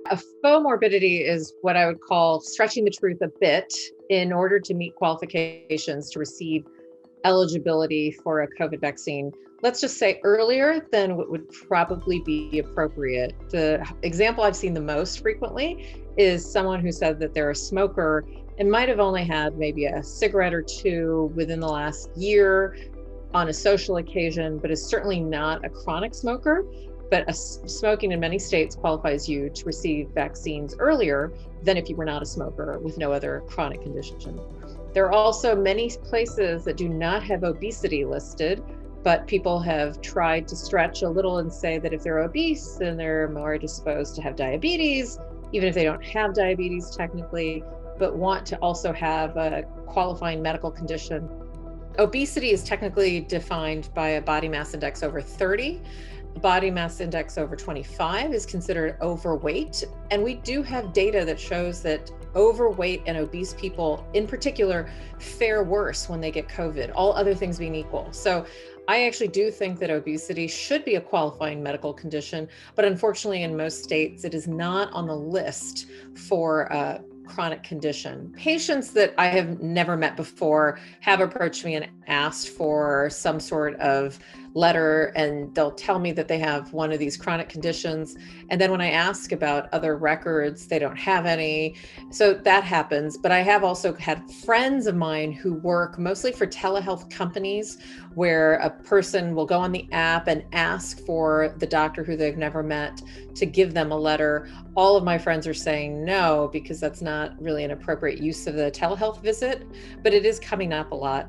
A faux morbidity is what I would call stretching the truth a bit in order to meet qualifications to receive eligibility for a COVID vaccine. Let's just say earlier than what would probably be appropriate. The example I've seen the most frequently is someone who said that they're a smoker and might have only had maybe a cigarette or two within the last year on a social occasion, but is certainly not a chronic smoker. But smoking in many states qualifies you to receive vaccines earlier than if you were not a smoker with no other chronic condition. There are also many places that do not have obesity listed, but people have tried to stretch a little and say that if they're obese, then they're more disposed to have diabetes, even if they don't have diabetes technically, but want to also have a qualifying medical condition. Obesity is technically defined by a body mass index over 30. Body mass index over 25 is considered overweight. And we do have data that shows that overweight and obese people in particular fare worse when they get COVID, all other things being equal. So I actually do think that obesity should be a qualifying medical condition, but unfortunately in most states, it is not on the list for chronic condition. Patients that I have never met before have approached me and asked for some sort of letter, and they'll tell me that they have one of these chronic conditions. And then when I ask about other records, they don't have any. So that happens. But I have also had friends of mine who work mostly for telehealth companies where a person will go on the app and ask for the doctor who they've never met to give them a letter. All of my friends are saying no, because that's not really an appropriate use of the telehealth visit, but it is coming up a lot.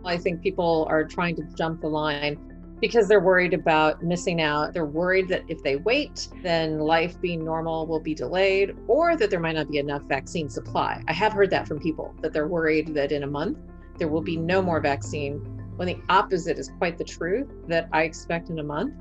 I think people are trying to jump the line because they're worried about missing out. They're worried that if they wait, then life being normal will be delayed, or that there might not be enough vaccine supply. I have heard that from people, that they're worried that in a month, there will be no more vaccine, when the opposite is quite the truth, that I expect in a month,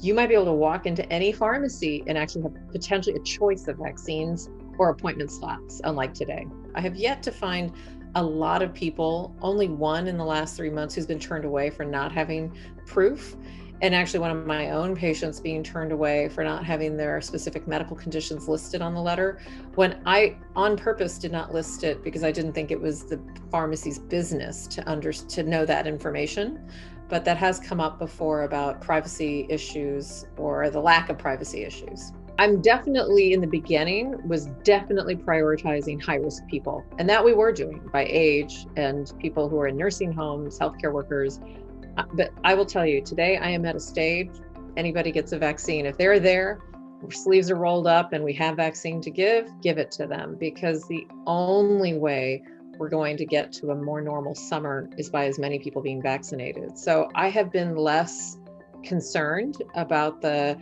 you might be able to walk into any pharmacy and actually have potentially a choice of vaccines or appointment slots, unlike today. I have yet to find a lot of people, only one in the last 3 months who's been turned away for not having proof. And actually one of my own patients being turned away for not having their specific medical conditions listed on the letter, when I on purpose did not list it because I didn't think it was the pharmacy's business to know that information. But that has come up before about privacy issues or the lack of privacy issues. I'm definitely in the beginning was definitely prioritizing high risk people. And that we were doing by age and people who are in nursing homes, healthcare workers. But I will tell you, today I am at a stage, anybody gets a vaccine. If they're there, sleeves are rolled up and we have vaccine to give it to them, because the only way we're going to get to a more normal summer is by as many people being vaccinated. So I have been less concerned about the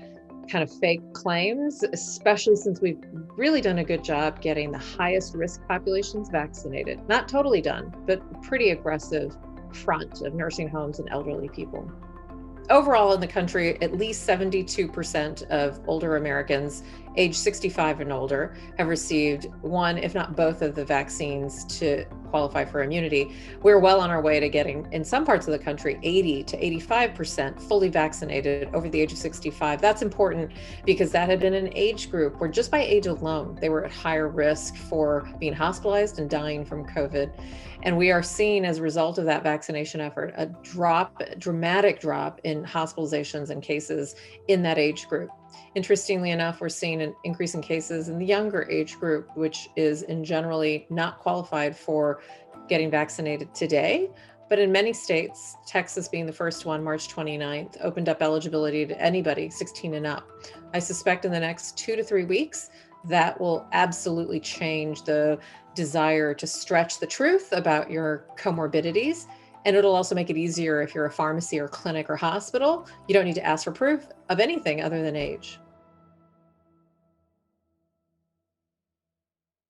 kind of fake claims, especially since we've really done a good job getting the highest risk populations vaccinated. Not totally done, but pretty aggressive front of nursing homes and elderly people. Overall in the country, at least 72% of older Americans age 65 and older have received one, if not both of the vaccines to qualify for immunity. We're well on our way to getting, in some parts of the country, 80 to 85% fully vaccinated over the age of 65. That's important because that had been an age group where just by age alone, they were at higher risk for being hospitalized and dying from COVID. And we are seeing, as a result of that vaccination effort, a dramatic drop in hospitalizations and cases in that age group. Interestingly enough, we're seeing an increase in cases in the younger age group, which is in generally not qualified for getting vaccinated today. But in many states, Texas being the first one, March 29th, opened up eligibility to anybody 16 and up. I suspect in the next 2 to 3 weeks, that will absolutely change the desire to stretch the truth about your comorbidities. And it'll also make it easier if you're a pharmacy or clinic or hospital. You don't need to ask for proof of anything other than age.